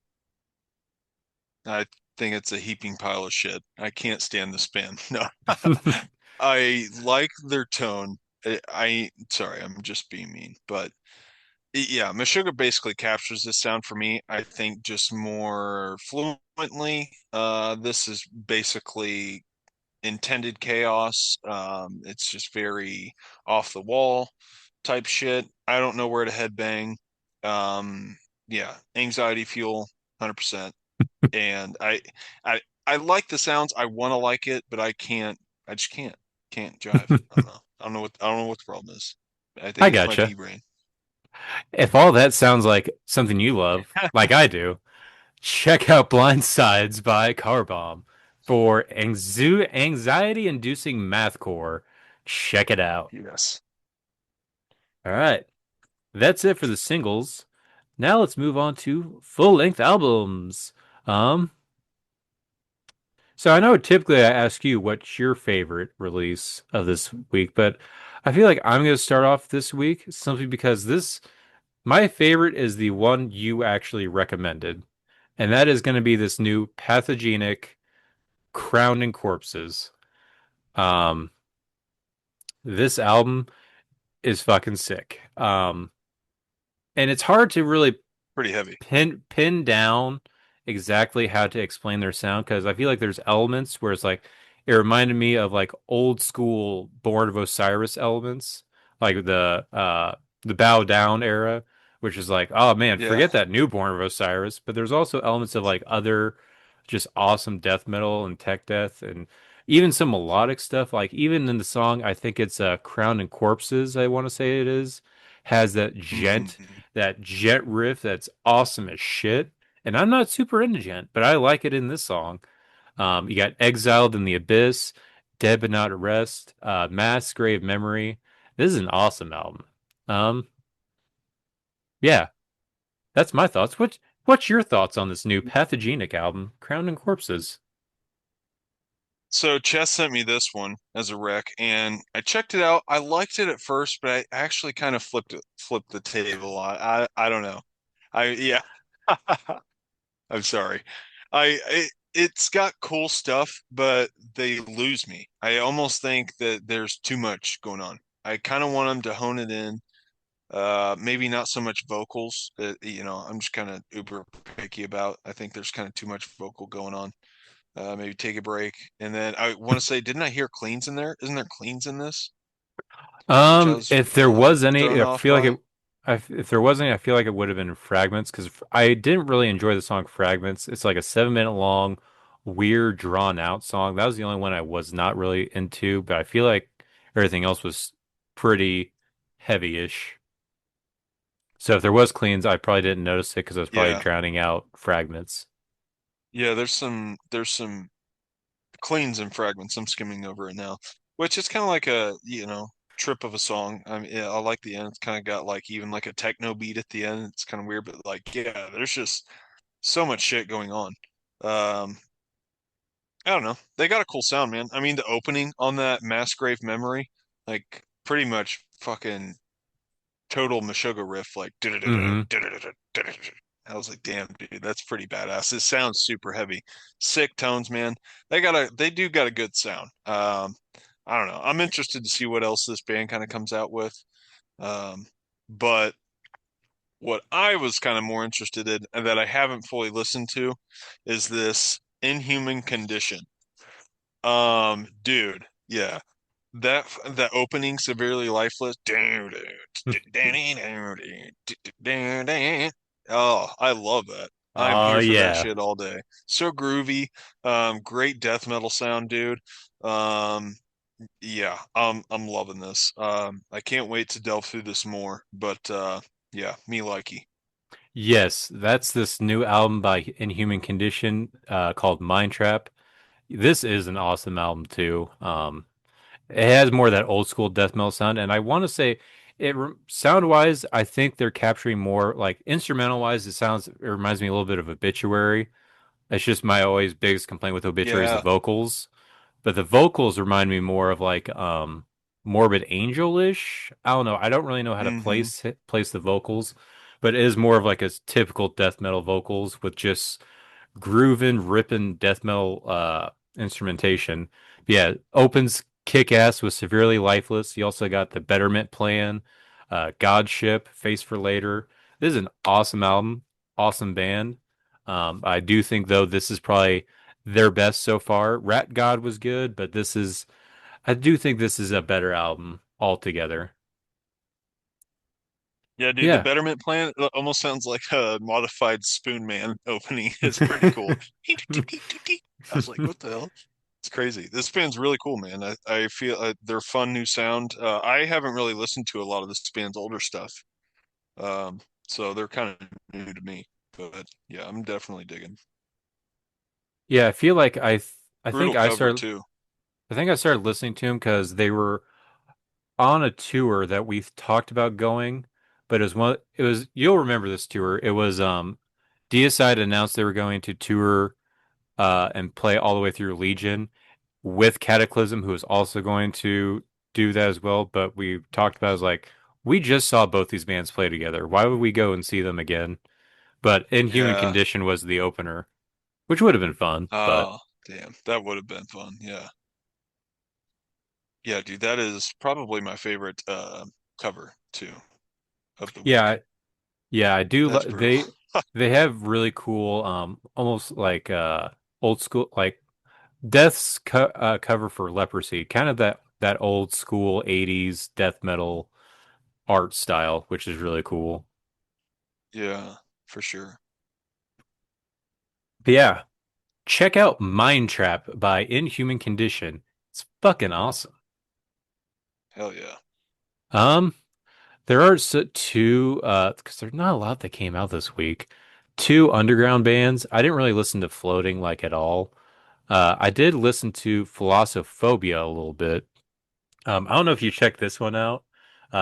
I think it's a heaping pile of shit. I can't stand the spin. No. I like their tone. Sorry, I'm just being mean, but yeah, Meshuggah basically captures this sound for me. I think just more fluently. This is basically intended chaos. It's just very off the wall type shit. I don't know where to headbang. Yeah, anxiety fuel, 100%. And I, I like the sounds. I want to like it, but I can't. I just can't jive. I don't know. I don't know what the problem is. I I think it's my gotcha. pea brain. If all that sounds like something you love, like I do, check out Blind Sides by Carbomb for anxiety-inducing mathcore. Check it out. Yes. All right. That's it for the singles. Now let's move on to full-length albums. Um, so I know typically I ask you what's your favorite release of this week, but I feel like I'm going to start off this week simply because my favorite is the one you actually recommended, and that is going to be this new Pathogenic Crowned in Corpses. Um, this album is fucking sick. And it's hard to really Pretty heavy. pin down exactly how to explain their sound because I feel like there's elements where it's like it reminded me of like old school Born of Osiris elements, like the Bow Down era, which is like, oh man, Yeah. forget that new Born of Osiris. But there's also elements of like other just awesome death metal and tech death and even some melodic stuff. Like even in the song, I think it's Crowned in Corpses, I want to say it is, has Mhm. that gent riff that's awesome as shit. And I'm not super into gent, but I like it in this song. You got Exiled in the Abyss, Dead but Not at Rest, Mass Grave Memory. This is an awesome album. Um, yeah, that's my thoughts. What's your thoughts on this new Pathogenic album, Crowned in Corpses? So Chess sent me this one as a rec, and I checked it out. I liked it at first, but I actually kind of flipped the table. I don't know. Yeah. I'm sorry. It's got cool stuff, but they lose me. I almost think that there's too much going on. I kind of want them to hone it in. Maybe not so much vocals. I'm just kind of uber picky about. I think there's kind of too much vocal going on. Maybe take a break. And then I want to say, didn't I hear cleans in there? Isn't there cleans in this? Which I was If a there little was any, thrown I off feel like by. it. If there was any, I feel like it would have been Fragments because I didn't really enjoy the song Fragments. It's like a 7 minute long, weird, drawn out song. That was the only one I was not really into, but I feel like everything else was pretty heavy-ish. So if there was cleans, I probably didn't notice it because I was probably Yeah. drowning out Fragments. Yeah, there's some cleans and fragments. I'm skimming over it now, which is kind of like a, trip of a song. I mean, yeah, I like the end. It's kind of got like even like a techno beat at the end. It's kind of weird, but like, yeah, there's just so much shit going on. Um, I don't know. They got a cool sound, man. I mean, the opening on that Mass Grave Memory, like pretty much fucking total Meshuggah riff, like Hmm. I was like, damn, dude, that's pretty badass. It sounds super heavy. Sick tones, man. They do got a good sound. I don't know. I'm interested to see what else this band kind of comes out with. But what I was kind of more interested in and that I haven't fully listened to is this Inhuman Condition. Dude, yeah. That opening severely lifeless. Oh, I love that. I'm Oh here for that yeah. shit all day. So groovy. Great death metal sound, dude. Um, yeah, I'm loving this. I can't wait to delve through this more. But yeah, me likey. Yes, that's this new album by Inhuman Condition, called Mind Trap. This is an awesome album too. It has more of that old school death metal sound, and I want to say sound wise, I think they're capturing more like instrumental wise. It reminds me a little bit of Obituary. That's just my always biggest complaint with Obituary is the Yeah. vocals. But the vocals remind me more of like Morbid Angel-ish. I don't know. I don't really know how to Hmm. place the vocals, but it is more of like a typical death metal vocals with just grooving, ripping death metal instrumentation. Yeah, opens kick ass with Severely Lifeless. You also got the Betterment Plan, Godship, Face for Later. This is an awesome album, awesome band. I do think though this is probably their best so far. Rat God was good, but I do think this is a better album altogether. Yeah, dude, the Yeah. Betterment Plan almost sounds like a modified Spoon Man opening. It's pretty cool. I was like, what the hell? It's crazy. This band's really cool, man. I feel they're fun new sound. I haven't really listened to a lot of this band's older stuff. Um, so they're kind of new to me. But yeah, I'm definitely digging. Yeah, I feel like Brutal cover too. I think I started listening to them because they were on a tour that we talked about going, but it was you'll remember this tour. It was Deicide announced they were going to tour and play all the way through Legion with Cataclysm, who was also going to do that as well. But we talked about it was like we just saw both these bands play together. Why would we go and see them again? But Inhuman Yeah. Condition was the opener, which would have been fun. But Oh, damn. That would have been fun. Yeah. Yeah, dude, that is probably my favorite cover too of the yeah, week. yeah, I do. That's brutal. They have really cool, almost like old school, like cover for Leprosy, kind of that old school '80s death metal art style, which is really cool. Yeah, for sure. But yeah, check out Mind Trap by Inhuman Condition. It's fucking awesome. Hell yeah. Um, there are two, because there's not a lot that came out this week. Two underground bands. I didn't really listen to Floating like at all. I did listen to Philosophobia a little bit. I don't know if you checked this one out.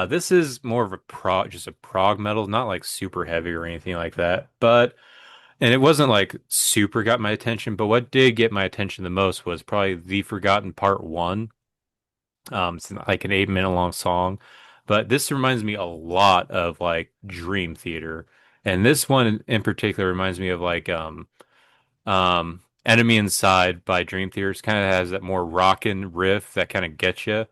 This is more of just a prog metal, not like super heavy or anything like that. And it wasn't like super got my attention, but what did get my attention the most was probably The Forgotten Part One. It's like an 8 minute long song, but this reminds me a lot of like Dream Theater. And this one in particular reminds me of like Enemy Inside by Dream Theater. Kind of has that more rockin' riff that kind of gets you.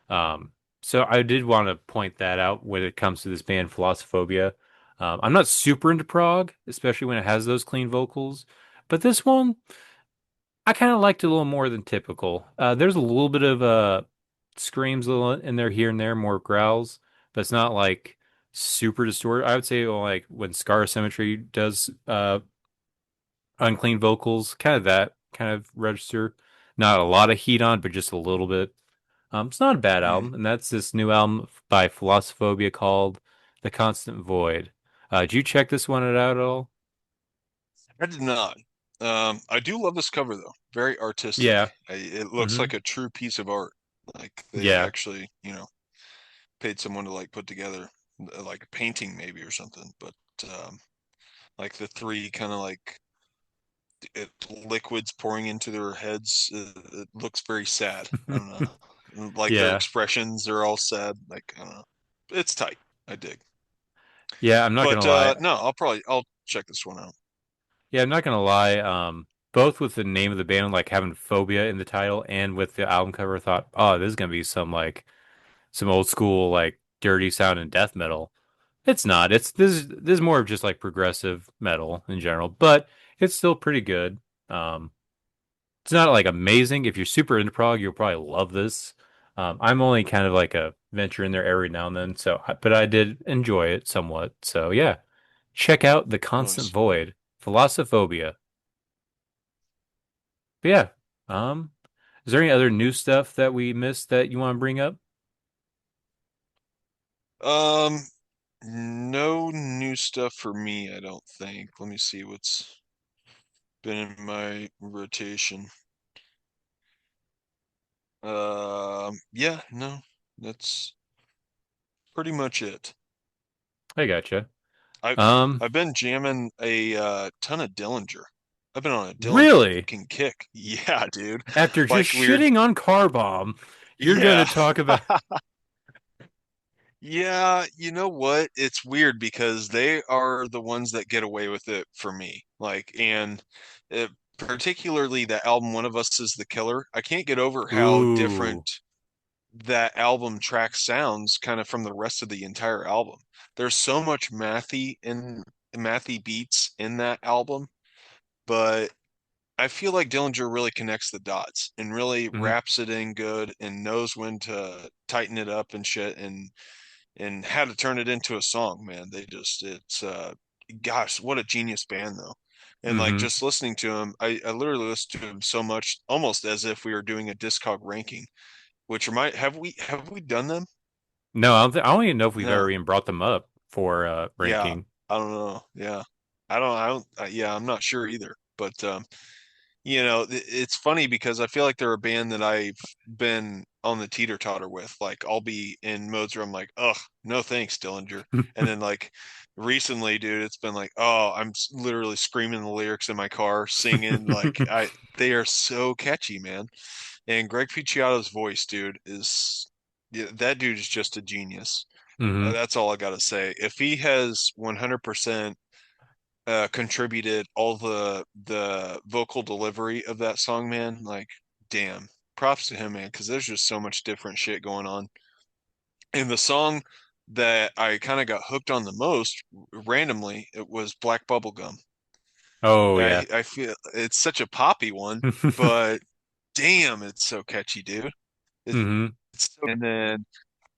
Um, so I did want to point that out when it comes to this band Philosophobia. I'm not super into prog, especially when it has those clean vocals, but this one I kind of liked it a little more than typical. There's a little bit of screams a little in there here and there, more growls, but it's not like super distorted. I would say like when Scar Symmetry does unclean vocals, kind of that kind of register. Not a lot of heat on, but just a little bit. It's not a bad Mm. album, and that's this new album by Philosophobia called The Constant Void. Did you check this one out at all? I did not. I do love this cover though. Very Yeah. artistic. It looks Hmm. like a true piece of art. Like they Yeah. actually, paid someone to like put together like a painting maybe or something. But um, like the three kind of like liquids pouring into their heads, it looks very sad. I don't know. Like their Yeah. expressions are all sad. Like I don't know. It's tight. I dig. Yeah, I'm not gonna But lie. no, I'll check this one out. Yeah, I'm not gonna lie. Both with the name of the band, like having phobia in the title, and with the album cover, I thought, oh, this is gonna be some old school like dirty sound and death metal. It's not. This is more of just like progressive metal in general, but it's still pretty good. Um, it's not like amazing. If you're super into prog, you'll probably love this. I'm only kind of like a venture in there every now and then, but I did enjoy it somewhat. So yeah, check out The Constant Nice. Void, Philosophobia. But yeah, um, is there any other new stuff that we missed that you want to bring up? Um, No new stuff for me, I don't think. Let me see what's been in my rotation. Yeah, no, that's pretty much it. I gotcha. I Um, I've been jamming a ton of Dillinger. I've been on a Dillinger really? fucking kick. Yeah, dude. After just Like weird. shitting on Car Bomb, you're gonna Yeah. talk about. Yeah, you know what? It's weird because they are the ones that get away with it for me. Like, and particularly the album One of Us is the Killer. I can't get over how Ooh. different that album track sounds kind of from the rest of the entire album. There's so much mathy beats in that album, but I feel like Dillinger really connects the dots and really Hmm. wraps it in good and knows when to tighten it up and shit and how to turn it into a song, man. It's gosh, what a genius band though. And like Hmm. just listening to him, I literally listened to him so much almost as if we were doing a Discog ranking, which remind have we done them? No, I don't even know if we've ever No. even brought them up for Yeah. ranking. I don't know. Yeah. I don't yeah, I'm not sure either. But it's funny because I feel like they're a band that I've been on the teeter-totter with. Like I'll be in modes where I'm like, ugh, no thanks, Dillinger. And then like recently, dude, it's been like, oh, literally screaming the lyrics in my car, singing. They are so catchy, man. And Greg Puciato's voice, dude, yeah, that dude is just a genius. Hmm. That's all I gotta say. If he has 100% contributed all the vocal delivery of that song, man. Like, damn, props to him, man, because there's just so much different shit going on. And the song that I kind of got hooked on the most randomly, it was Black Bubblegum. Oh yeah. I feel it's such a poppy one, but damn, it's so catchy, dude. It, Hmm. and then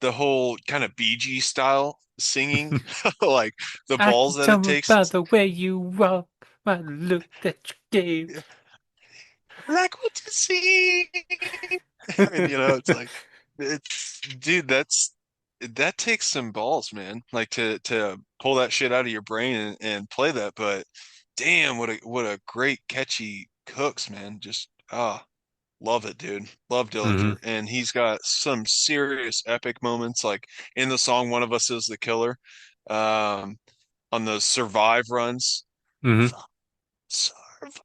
the whole kind of Bee Gees style singing, like the I can balls that it tell takes. by the way you walk, by the look that you gave. Like what you see. And it's like dude, that takes some balls, man. Like to pull that shit out of your brain and play that, but damn, what a great catchy hooks, man. Just love it, dude. Love Hmm. Dillinger. And he's got some serious epic moments, like in the song One of Us is the Killer, um, on those survive runs. Hmm. Survive.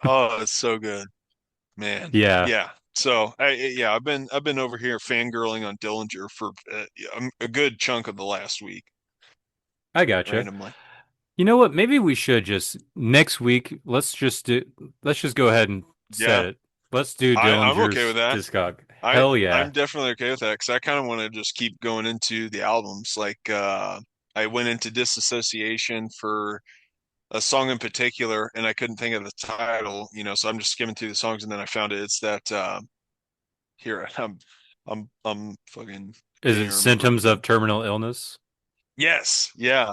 Oh, it's so good. Man, Yeah, yeah. So, yeah, I've been over here fangirling on Dillinger for a good chunk of the last week, I gotcha. randomly. You know what? Maybe we should just next week. Let's just go ahead and set Yeah, it. Let's do I'm okay with Dillinger's that. Discog. I Hell yeah. I'm definitely okay with that because I kind of want to just keep going into the albums. Like, I went into Disassociation for a song in particular, and I couldn't think of the title. So I'm just skimming through the songs, and then I found it. It's that here I'm fucking Is can't it even remember it symptoms of again. terminal illness? Yes, yeah.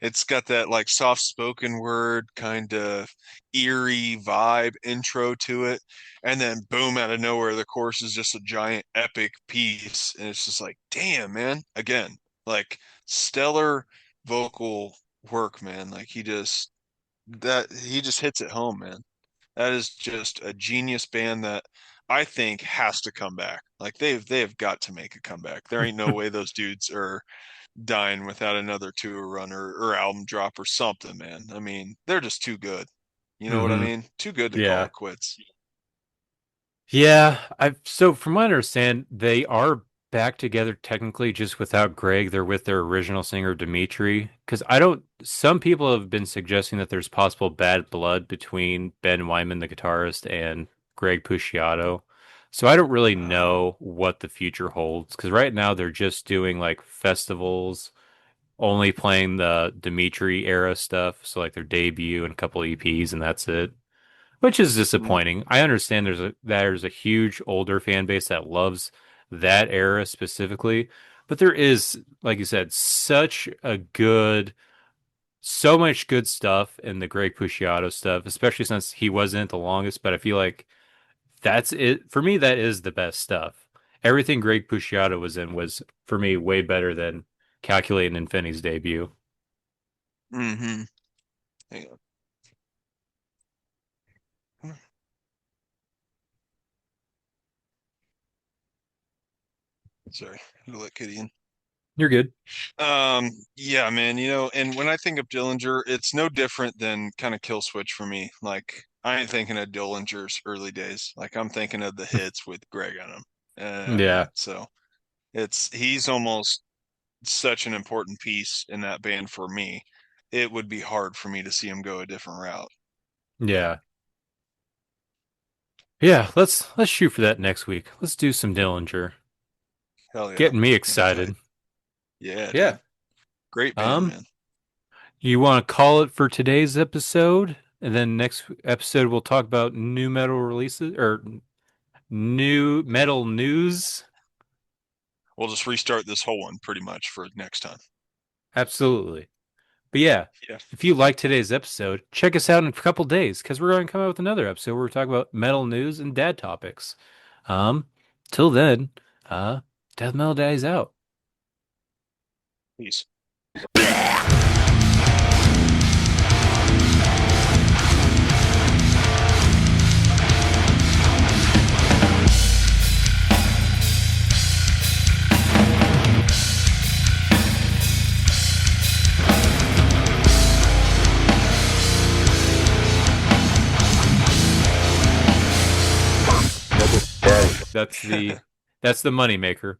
It's got that like soft spoken word kind of eerie vibe intro to it, and then boom, out of nowhere the chorus is just a giant epic piece, and it's just like, damn, man. Again, like stellar vocal work, man. Like he just hits it home, man. That is just a genius band that I think has to come back. Like they've got to make a comeback. There ain't no way those dudes are dying without another tour run or album drop or something, man. I mean, they're just too good. You know what I Hmm. mean? Too good to call Yeah. it quits. Yeah, I so from what I understand, they are back together technically just without Greg. They're with their original singer Dimitri. Because I don't some people have been suggesting that there's possible bad blood between Ben Wyman, the guitarist, and Greg Puciato. So I don't really Oh, know what the future holds. Because right now they're just doing like festivals, only playing the Dimitri era stuff. So like their debut and a couple EPs, and that's it, which is mm, disappointing. I understand there's a huge older fan base that loves that era specifically, but there is, like you said, so much good stuff in the Greg Puciato stuff, especially since he wasn't the longest. But I feel like that's it for me. That is the best stuff. everything Greg Puciato was in was for me way better than Calculating Infinity's debut. Mm-hmm. Hang on. Sorry, I'll let Kitty in. You're good. Yeah, man, and when I think of Dillinger, it's no different than kind of Kill Switch for me. Like, I ain't thinking of Dillinger's early days. Like, I'm thinking of the hits with Greg on them. Yeah. So he's almost such an important piece in that band for me. It would be hard for me to see him go a different route. Yeah. Yeah, let's shoot for that next week. Let's do some Dillinger. Hell yeah. Getting me That'd be excited. tight. Yeah, Yeah. dude. Great band, man. You want to call it for today's episode? And then next episode we'll talk about new metal releases or new metal news. We'll just restart this whole one pretty much for next time. Absolutely. But yeah, Yeah. if you like today's episode, check us out in a couple days because we're going to come out with another episode where we're talking about metal news and dad topics. Till then, Death Metal Daddy's out. Peace. That's the moneymaker.